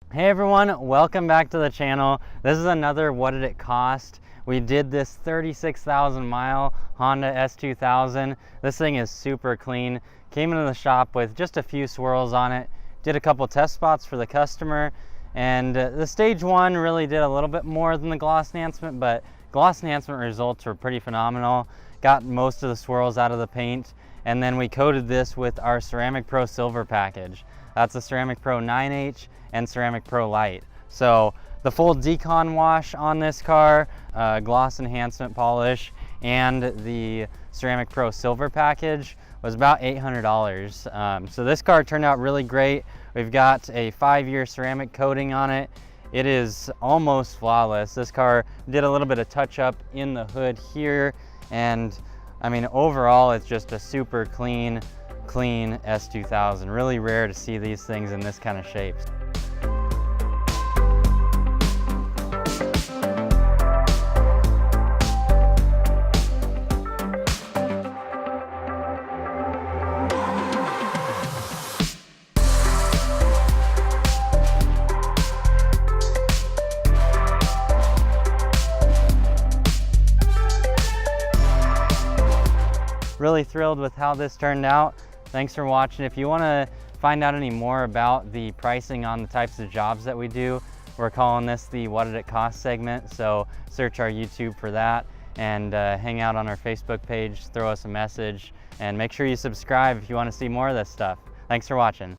Hey everyone, welcome back to the channel. This is another what did it cost. We did this 36,000 mile Honda S2000. This thing is super clean. Came into the shop with just a few swirls on it. Did a couple test spots for the customer, and the stage one really did a little bit more than the gloss enhancement, but gloss enhancement results were pretty phenomenal. Got most of the swirls out of the paint, and then we coated this with our Ceramic Pro Silver package. That's the Ceramic Pro 9H and Ceramic Pro Light. So the full decon wash on this car, gloss enhancement polish, and the Ceramic Pro Silver package was about $800. So this car turned out really great. We've got a 5-year ceramic coating on it. It is almost flawless. This car did a little bit of touch up in the hood here, and I mean overall it's just a super clean S2000. Really rare to see these things in this kind of shape. Really thrilled with how this turned out. Thanks for watching. If you want to find out any more about the pricing on the types of jobs that we do, we're calling this the what did it cost segment. So search our YouTube for that, and hang out on our Facebook page, throw us a message, and make sure you subscribe if you want to see more of this stuff. Thanks for watching.